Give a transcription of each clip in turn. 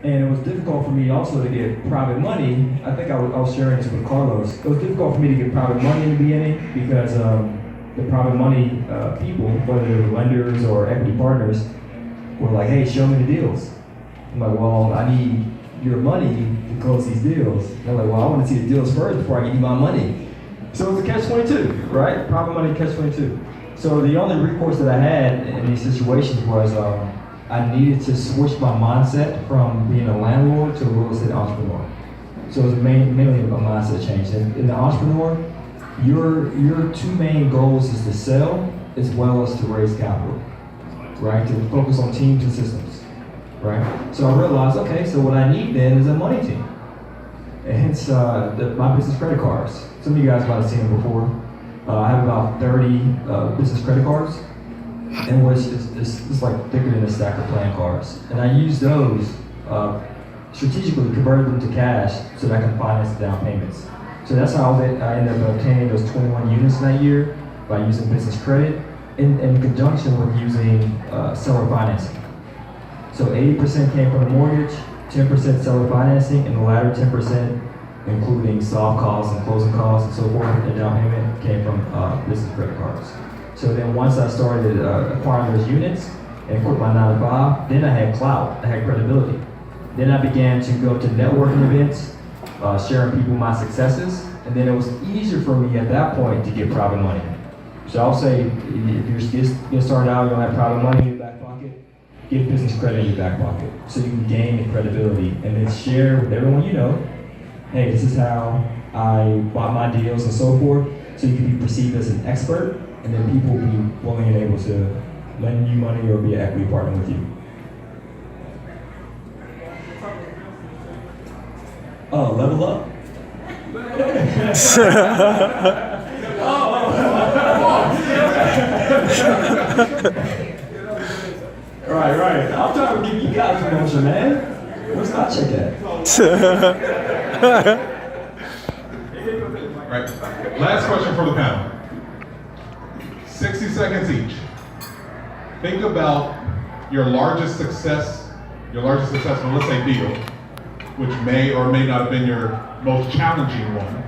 And it was difficult for me also to get private money. I think I was sharing this with Carlos. It was difficult for me to get private money in the beginning because the private money people, whether they were lenders or equity partners, were like, hey, show me the deals. I'm like, well, I need your money to close these deals. And they're like, well, I want to see the deals first before I give you my money. So it was a catch-22, right? Private money catch-22. So the only recourse that I had in these situations was I needed to switch my mindset from being a landlord to a real estate entrepreneur. So it was mainly a mindset change. And in the entrepreneur, your two main goals is to sell as well as to raise capital, right? To focus on teams and systems, right? So I realized, okay, so what I need then is a money team. And hence my business credit cards. Some of you guys might have seen them before. I have about 30 business credit cards, and it's like thicker than a stack of playing cards. And I use those strategically, converted them to cash so that I can finance the down payments. So that's how I ended up obtaining those 21 units in that year by using business credit in conjunction with using seller financing. So 80% came from the mortgage, 10% seller financing, and the latter 10%, including soft costs and closing costs and so forth, and down payment came from business credit cards. So then once I started acquiring those units and quit my 9 to 5, then I had clout, I had credibility. Then I began to go to networking events, sharing people my successes, and then it was easier for me at that point to get private money. So I'll say, if you're just getting started out, you don't have private money in your back pocket, get business credit in your back pocket so you can gain the credibility and then share with everyone you know, hey, this is how I bought my deals and so forth, so you can be perceived as an expert, and then people will be willing and able to lend you money or be an equity partner with you. Oh, level up. Right. I'm trying to give you guys promotion, man. Where's my check at? Right. Last question for the panel. 60 seconds each. Think about your largest success, let's say deal, which may or may not have been your most challenging one,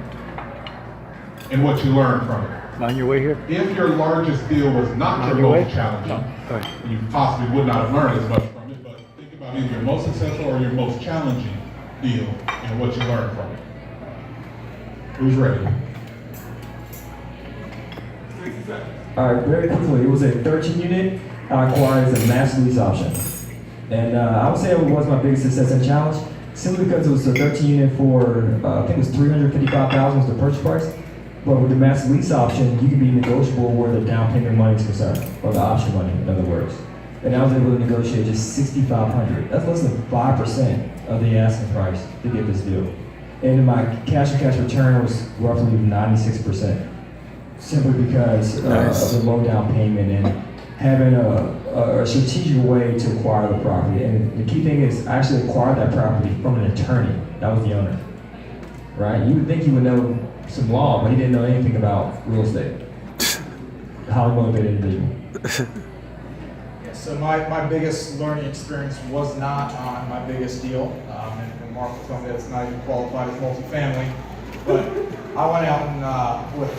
and what you learned from it. On your way here? If your largest deal was not your most challenging, you possibly would not have learned as much from it, but think about either your most successful or your most challenging deal and what you learned from it. Who's ready? All right, very quickly, it was a 13 unit. I acquired as a master lease option. And I would say it was my biggest success and challenge, simply because it was a 13 unit for, I think it was $355,000 was the purchase price. But with the master lease option, you can be negotiable where the down payment money is concerned, or the option money, in other words. And I was able to negotiate just $6,500. That's less than 5% of the asking price to get this deal. And my cash-on-cash return was roughly 96%, simply because of the low down payment and having a strategic way to acquire the property. And the key thing is, I actually acquired that property from an attorney. That was the owner, right? You would think he would know some law, but he didn't know anything about real estate. Highly motivated individual. So my biggest learning experience was not on my biggest deal, and Mark will tell me that it's not even qualified as multifamily, but I went out and with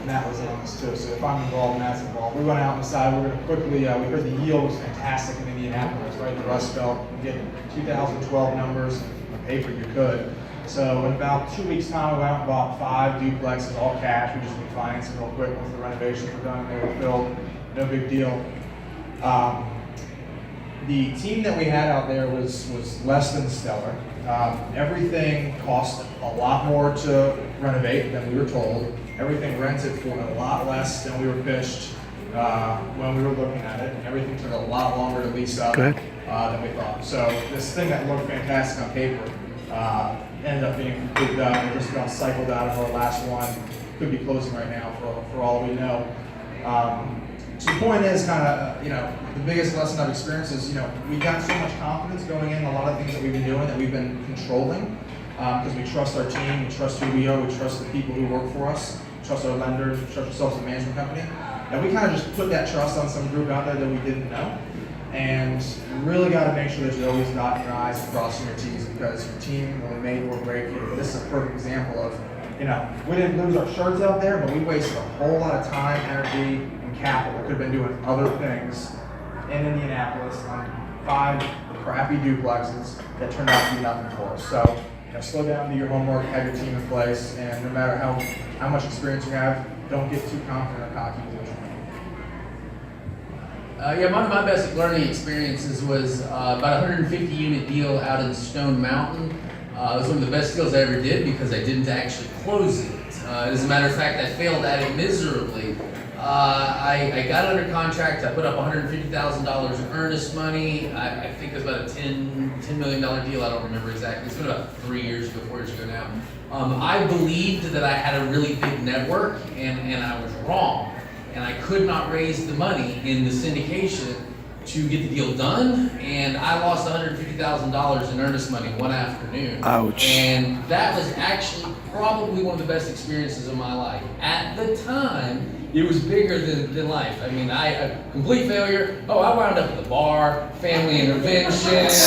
Matt was in on this too, so if I'm involved, Matt's involved. We went out and decided we're going to quickly, we heard the yield was fantastic in Indianapolis, right? The Rust Belt, we get 2012 numbers on paper you could. So in about 2 weeks' time, we went out and bought 5 duplexes, all cash. We just refinanced them real quick once the renovations were done and they were filled. No big deal. The team that we had out there was less than stellar. Everything cost a lot more to renovate than we were told. Everything rented for a lot less than we were pitched when we were looking at it. And everything took a lot longer to lease up than we thought. So this thing that looked fantastic on paper ended up being completely done. We just got cycled out of our last one. Could be closing right now for all we know. So the point is the biggest lesson I've experienced is, we got so much confidence going in a lot of things that we've been doing that we've been controlling because we trust our team, we trust who we are, we trust the people who work for us, trust our lenders, we trust ourselves as a management company. And we kind of just put that trust on some group out there that we didn't know. And you really got to make sure that you're always dotting your I's and crossing your T's, because your team will make or break you. This is a perfect example of, we didn't lose our shirts out there, but we wasted a whole lot of time, energy, and capital. We could have been doing other things in Indianapolis on 5 crappy duplexes that turned out to be nothing for us. So, slow down, do your homework, have your team in place, and no matter how much experience you have, don't get too confident or cocky with what you're doing. One of my best learning experiences was about a 150 unit deal out in Stone Mountain. It was one of the best deals I ever did because I didn't actually close it. As a matter of fact, I failed at it miserably. I got under contract. I put up $150,000 in earnest money. I think it was about a $10 million deal. I don't remember exactly. It's been about 4 years ago now. I believed that I had a really big network, and I was wrong. And I could not raise the money in the syndication to get the deal done, and I lost $150,000 in earnest money one afternoon. Ouch. And that was actually probably one of the best experiences of my life. At the time, it was bigger than life. I mean, a complete failure. I wound up at the bar, family intervention, I got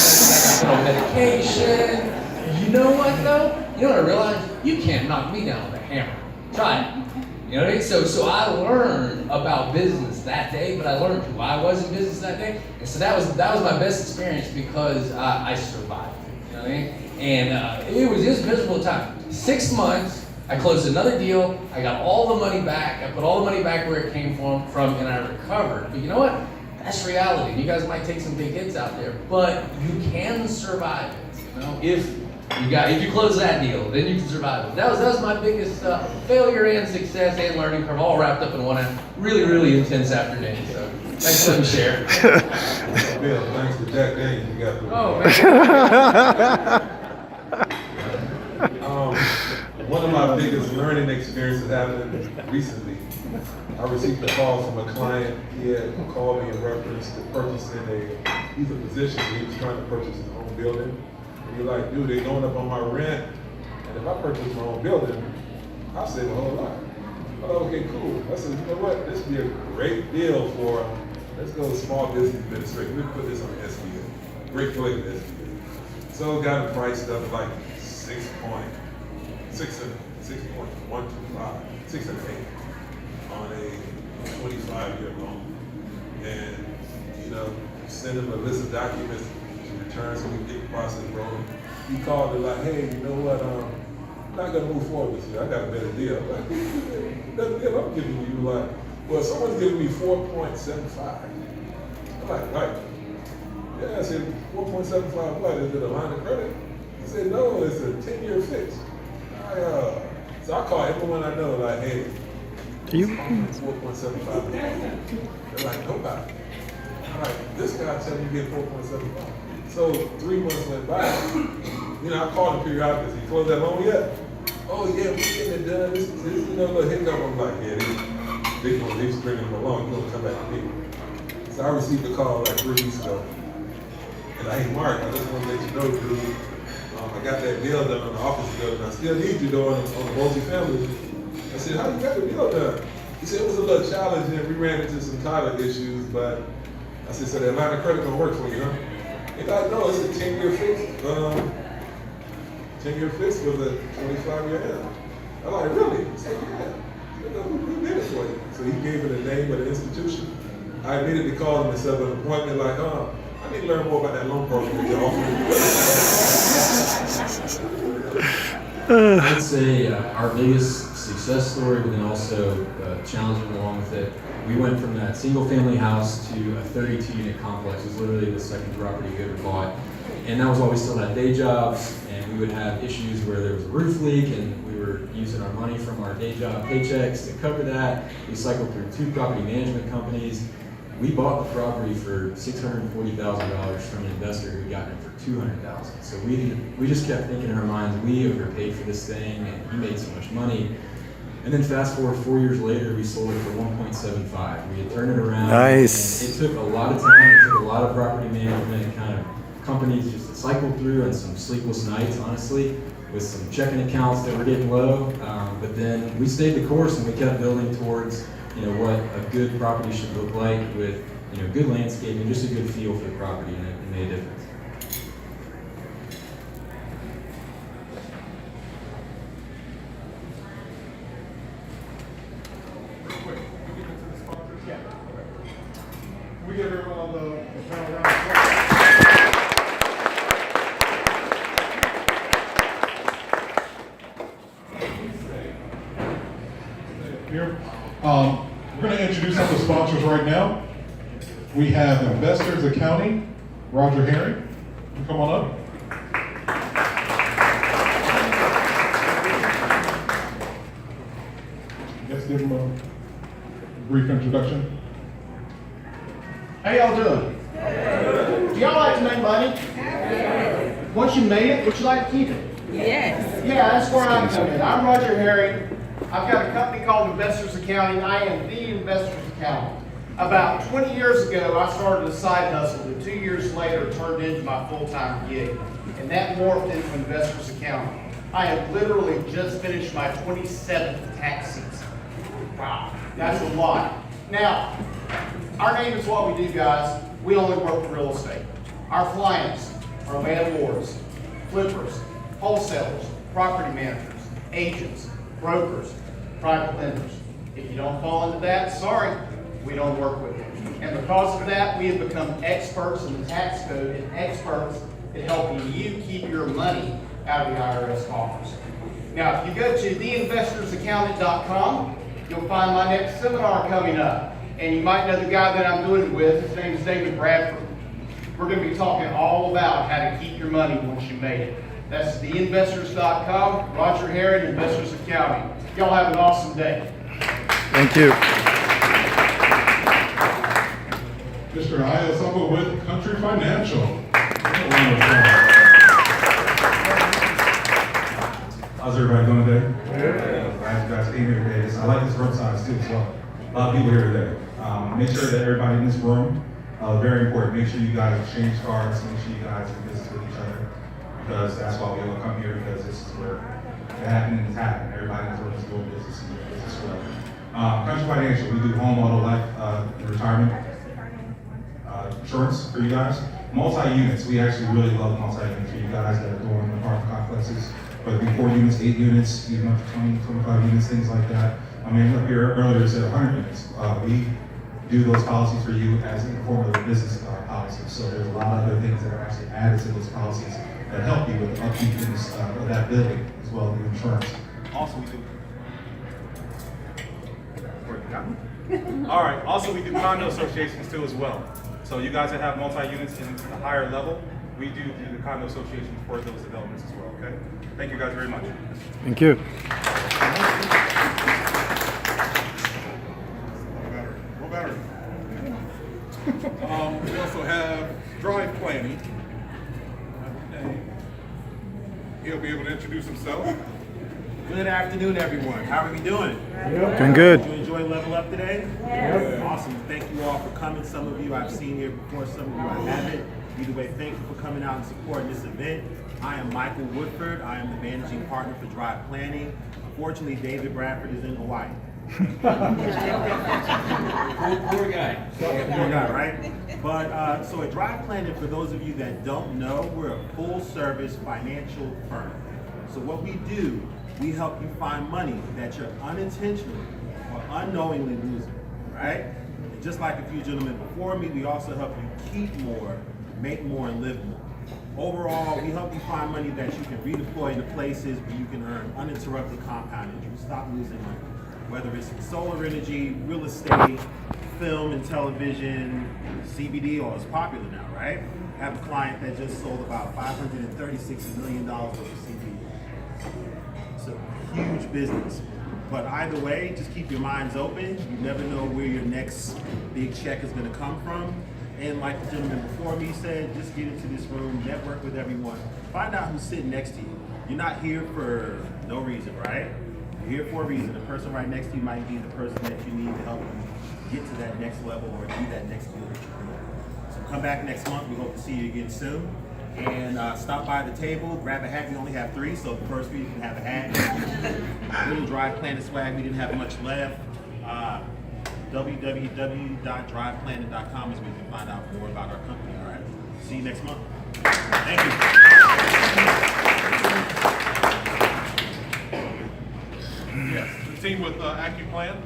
put on medication. You know what though? You know what I realized? You can't knock me down with a hammer. Try it. You know what I mean? So I learned about business that day, but I learned who I was in business that day. And so that was my best experience because I survived. You know what I mean? And it was a miserable time. 6 months, I closed another deal. I got all the money back. I put all the money back where it came from, and I recovered. But you know what? That's reality. You guys might take some big hits out there, but you can survive it. If you close that deal, then you can survive it. That was my biggest failure and success and learning curve, all wrapped up in one really, really intense afternoon. So thanks for letting me share. Bill, thanks to Jack Daniels, you got the. Oh man. One of my biggest learning experiences happened recently. I received a call from a client. He had called me in reference to purchasing he's a physician. He was trying to purchase his own building. And he's like, dude, they're going up on my rent. And if I purchase my own building, I'll save a whole lot. Oh, okay, cool. I said, you know what? This would be a great deal for, let's go Small Business Administration. We put this on SBA. Great for the SBA. So got it priced up like 6.125, 6 and 8 on a 25-year loan. And, send him a list of documents to return so we can get the process rolling. He called and like, hey, you know what, I'm not gonna move forward with you. I got a better deal. Like, better deal I'm giving you, like, well, someone's giving me 4.75. I'm like, right. Yeah, I said, 4.75, what, is it a line of credit? He said, no, it's a 10-year fix. So I call everyone I know, like, hey, 4.75. They're like, nobody. I'm like, this guy telling you get 4.75. So 3 months went by. I called him periodically. He closed that loan yet? Oh yeah, we're getting it done. This little hiccup. I'm like, yeah, they just bringing him along. He's gonna come back to me. So I received a call like 3 weeks ago. And I, hey Mark, I just want to let you know, dude, I got that deal done on the office building. I still need you though on the multi-family. I said, how you got the deal done? He said, it was a little challenging. We ran into some title issues, but I said, so that line of credit gonna work for you, huh? He's like, no, it's a 10-year fix. 10-year fix with a 25-year end. I'm like, really? He said, yeah. Who did it for you? So he gave me the name of the institution. I immediately called him and set up an appointment like, I need to learn more about that loan program that you're offering. I'd say our biggest success story, but then also challenging along with it. We went from that single-family house to a 32-unit complex. It was literally the second property we ever bought. And that was while we still had day jobs, and we would have issues where there was a roof leak, and we were using our money from our day job paychecks to cover that. We cycled through 2 property management companies. We bought the property for $640,000 from an investor who got it for $200,000. So we just kept thinking in our minds, we overpaid for this thing, and he made so much money. And then fast forward 4 years later, we sold it for 1.75. We had turned it around. Nice. And it took a lot of time. It took a lot of property management and kind of companies just to cycle through, and some sleepless nights, honestly, with some checking accounts that were getting low. But then we stayed the course, and we kept building towards what a good property should look like with good landscaping, just a good feel for the property, and it made a difference. Real quick, can we get into the sponsors? Yeah. Okay. Can we give everyone on the panel round of applause? Here. We're going to introduce some of the sponsors right now. We have Investors Accounting, Roger Herring. Come on up. Let's give him a brief introduction. How y'all doing? Do y'all like to make money? Once you made it, would you like to keep it? Yes. Yeah, that's where I'm coming. I'm Roger Herring. I've got a company called Investors Accounting. I am the Investors Accountant. About 20 years ago, I started a side hustle that 2 years later turned into my full-time gig, and that morphed into Investors Accounting. I have literally just finished my 27th tax season. Wow, that's a lot. Now, our name is what we do, guys. We only work for real estate. Our clients are landlords, flippers, wholesalers, property managers, agents, brokers, private lenders. If you don't fall into that, sorry, we don't work with you. And because of that, we have become experts in the tax code and experts at helping you keep your money out of the IRS coffers. Now, if you go to theinvestorsaccountant.com, you'll find my next seminar coming up. And you might know the guy that I'm doing it with. His name is David Bradford. We're going to be talking all about how to keep your money once you made it. That's theinvestors.com, Roger Herring, Investors Accounting. Y'all have an awesome day. Thank you. Mr. Ayasaba with Country Financial. How's everybody doing today? Yeah. Glad you guys came here today. I like this room size too as well. A lot of people here today. Make sure that everybody in this room, very important, make sure you guys exchange cards, make sure you guys do business with each other. Because that's why we all come here, because this is where it happening is happening. Everybody in this room is doing business and doing business well. Country Financial, we do home, auto, life, retirement, insurance for you guys. Multi-units, we actually really love multi-units for you guys that are doing apartment complexes, whether it be 4 units, 8 units, even up to 20, 25 units, things like that. I mean, up here earlier it said 100 units. We do those policies for you as a form of a business policy. So there's a lot of other things that are actually added to those policies that help you with the upkeep of that building as well as the insurance. Also, we do. All right. Also, we do condo associations too as well. So you guys that have multi-units in the higher level, we do the condo association for those developments as well. Okay. Thank you guys very much. Thank you. What better? We also have Drive Planning. He'll be able to introduce himself. Good afternoon, everyone. How are we doing? Doing good. Did you enjoy Level Up today? Yes. Awesome. Thank you all for coming. Some of you I've seen here before, some of you I haven't. Either way, thank you for coming out and supporting this event. I am Michael Woodford. I am the managing partner for Drive Planning. Unfortunately, David Bradford is in Hawaii. Poor guy. Poor guy, right? But so at Drive Planning, for those of you that don't know, we're a full-service financial firm. So what we do, we help you find money that you're unintentionally or unknowingly losing, right? And just like a few gentlemen before me, we also help you keep more, make more, and live more. Overall, we help you find money that you can redeploy into places where you can earn uninterrupted compound interest, stop losing money. Whether it's solar energy, real estate, film and television, CBD, all is popular now, right? I have a client that just sold about $536 million worth of CBD. It's a huge business. But either way, just keep your minds open. You never know where your next big check is going to come from. And like the gentleman before me said, just get into this room, network with everyone. Find out who's sitting next to you. You're not here for no reason, right? You're here for a reason. The person right next to you might be the person that you need to help you get to that next level or do that next deal that you're doing. So come back next month. We hope to see you again soon. And stop by the table, grab a hat. We only have 3, so the first 3 you can have a hat. Little Drive Planning swag. We didn't have much left. www.driveplanning.com is where you can find out more about our company. All right. See you next month. Thank you. Yes, the team with AccuPlan.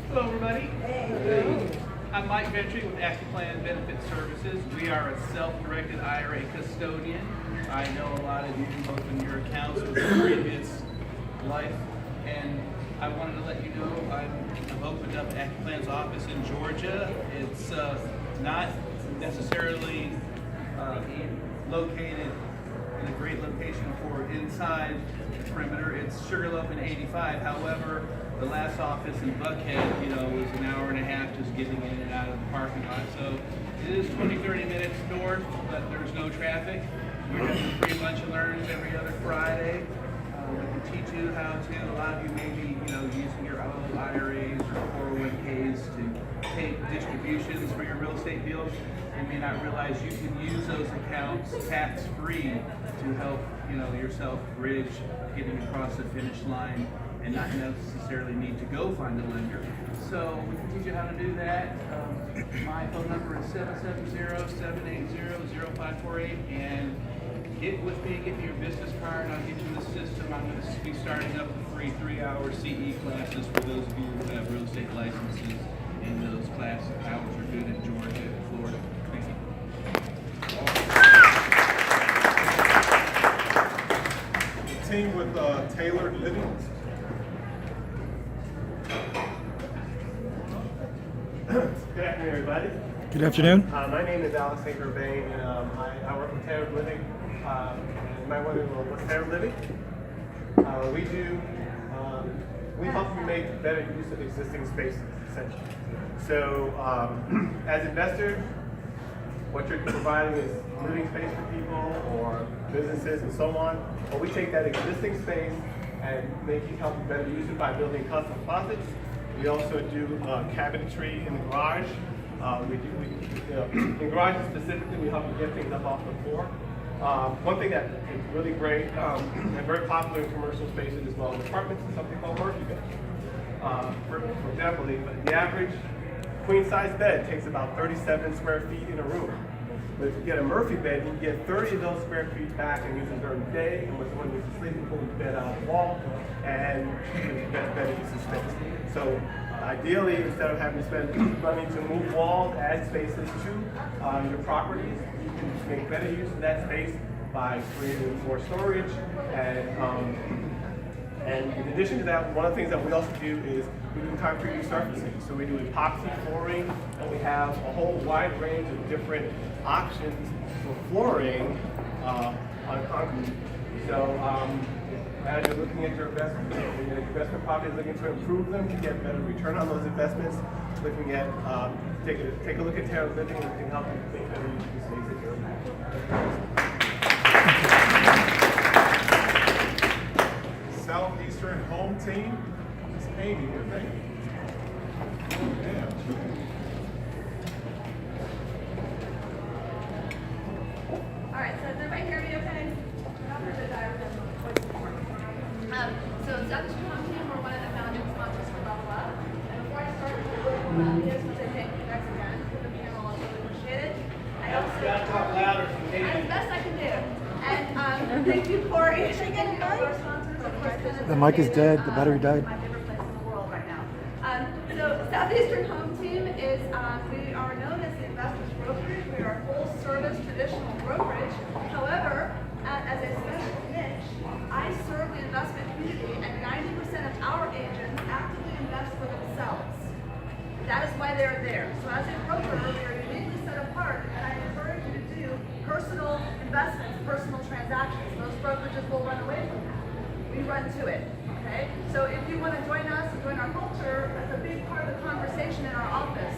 Hello, everybody. Hey. I'm Mike Ventry with AccuPlan Benefit Services. We are a self-directed IRA custodian. I know a lot of you, both in your accounts with your previous life, and I wanted to let you know I've opened up AccuPlan's office in Georgia. It's not necessarily located in a great location for inside the perimeter. It's Sugarloaf and 85. However, the last office in Buckhead, was an hour and a half just getting in and out of the parking lot. So it is 20-30 minutes north, but there's no traffic. We're having free lunch and learns every other Friday. We can teach you how to. A lot of you may be, using your own IRAs or 401ks to take distributions for your real estate deals. You may not realize you can use those accounts tax-free to help, yourself bridge getting across the finish line and not necessarily need to go find a lender. So we can teach you how to do that. My phone number is 770-780-0548, and get with me, get me your business card, I'll get you in the system. I'm going to be starting up the free 3-hour CE classes for those of you who have real estate licenses, and those class hours are good in Georgia and Florida. Thank you. The team with Tailored Living. Good afternoon, everybody. Good afternoon. My name is Alex St. Urbain, and I work with Tailored Living. And my wonderful what's Tailored Living? We help you make better use of existing spaces, essentially. So, as investors, what you're providing is living space for people or businesses and so on. But we take that existing space and help you better use it by building custom closets. We also do cabinetry in the garage. In garages specifically, we help you get things up off the floor. One thing that is really great and very popular in commercial spaces as well as apartments is something called Murphy beds. For example, the average queen-size bed takes about 37 square feet in a room. But if you get a Murphy bed, you can get 30 of those square feet back and use them during the day, and when you're sleeping, pull the bed out of the wall, and better use of space. So ideally, instead of having to spend money to move walls, add spaces to your properties, you can make better use of that space by creating more storage. And in addition to that, one of the things that we also do is we do concrete resurfacing. So we do epoxy flooring, and we have a whole wide range of different options for flooring on concrete. So as you're looking at your investment, your investment property is looking to improve them to get better return on those investments, looking at take a look at Tailored Living, and we can help you make better use of the space that you're in. Southeastern Home Team. It's Amy here, right? Yeah. All right, so does everybody hear me okay? So Southeastern Home Team, we're one of the founding sponsors for Level Up. And before I start with this, I say thank you guys again for being all really appreciate it. I also gotta talk louder so you as best I can do. And thank you, Corey. Should I get it our sponsors, of course. The mic is dead. The battery died. My favorite place in the world right now. So Southeastern Home Team is, we are known as the investors brokerage. We are a full service traditional brokerage. However, as a special niche, I serve the investment community, and 90% of our agents actively invest for themselves. That is why they're there. So as a broker, we are uniquely set apart, and I encourage you to do personal investments, personal transactions. Most brokerages will run away from that. We run to it. Okay? So if you want to join us and join our culture, that's a big part of the conversation in our office.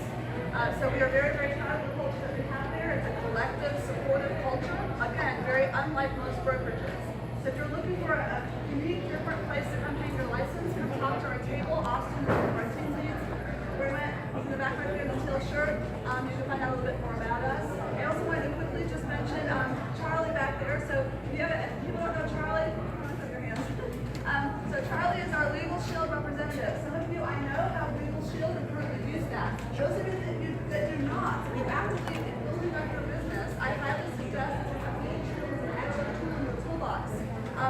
So we are very, very proud of the culture that we have there. It's a collective, supportive culture. Again, very unlike most brokerages. So if you're looking for a unique, different place to come hang your license, come talk to our table. Austin is one of our team leads. We went in the back right here in the teal shirt. You can find out a little bit more about us. I also wanted to quickly just mention Charlie back there. So if you don't know Charlie, come on, put your hands. So Charlie is our leader.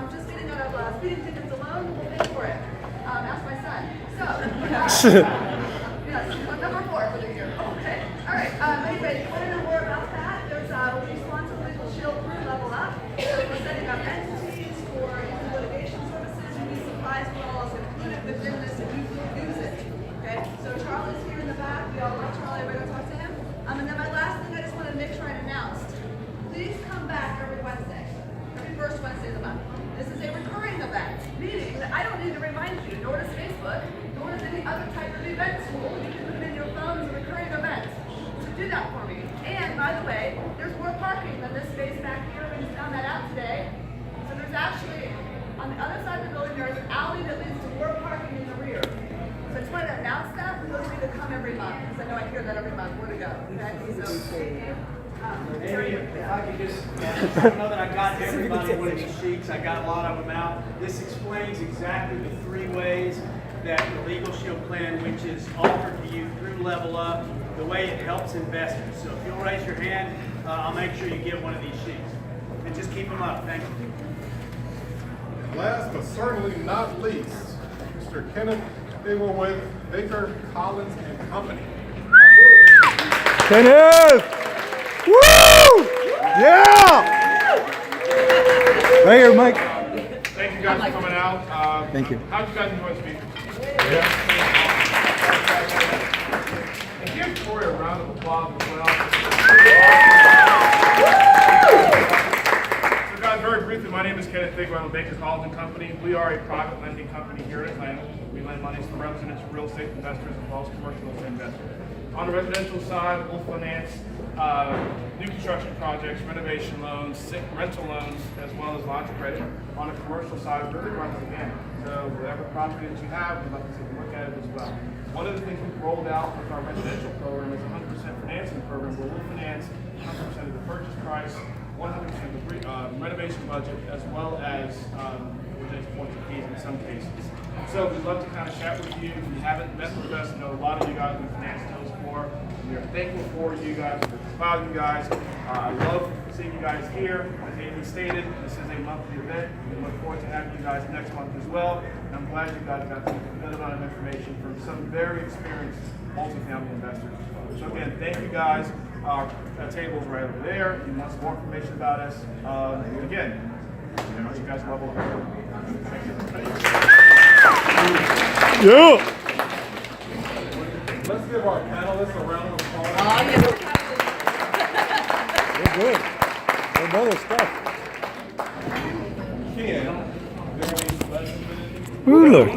just getting out of speeding tickets alone, we'll pay for it. Ask my son. So, yes, number 4 for the year. Okay. All right. Anyway, if you want to know more about that, there's we sponsor Legal Shield through Level Up. So we're setting up entities for litigation services and these supplies will all included within this if you will use it. Okay. So Charlie's here in the back. We all love Charlie. We're going to talk to him. And then my last thing, I just want to make sure I announced. Please come back every Wednesday, every first Wednesday of the month. This is a recurring event, meaning that I don't need to remind you, nor does Facebook, nor does any other type of event tool. You can put it in your phone as a recurring event. So do that for me. And by the way, there's more parking than this space back here. We just found that out today. So there's actually, on the other side of the building, there's an alley that leads to more parking in the rear. So I just wanted to announce that for those of you that come every month, because I know I hear that every month. Where to go? Okay? So, thank you. Maybe if I could just, I don't know that I got to everybody one of these sheets. I got a lot of them out. This explains exactly the 3 ways that the Legal Shield plan, which is offered to you through Level Up, the way it helps investors. So if you'll raise your hand, I'll make sure you get one of these sheets. And just keep them up. Thank you. Last but certainly not least, Mr. Kenneth Bigwell with Baker, Collins and Company. Kenneth! Woo! Yeah! Right here, Mike. Thank you guys for coming out. Thank you. How'd you guys enjoy speaking? And give Corey a round of applause as well. So guys, very briefly, my name is Kenneth Bigwell with Baker, Collins and Company. We are a private lending company here in Atlanta. We lend money to residential real estate investors as well as commercial real estate investors. On the residential side, we'll finance new construction projects, renovation loans, rental loans, as well as lines of credit. On the commercial side, it really runs the gamut. So whatever property that you have, we'd like to take a look at it as well. One of the things we've rolled out with our residential program is a 100% financing program where we'll finance 100% of the purchase price, 100% of the renovation budget, as well as points of fees in some cases. So we'd love to kind of chat with you. If you haven't met with us, I know a lot of you guys we finance deals for. We are thankful for you guys. We're proud of you guys. I love seeing you guys here. As Amy stated, this is a monthly event. We look forward to having you guys next month as well. And I'm glad you guys got a good amount of information from some very experienced multifamily investors as well. So again, thank you guys. Our table's right over there. If you want some more information about us, again, you know, you guys level up. Thank you. Yeah. Let's give our panelists a round of applause. They're good. They know their stuff. Ken, Ooh, look.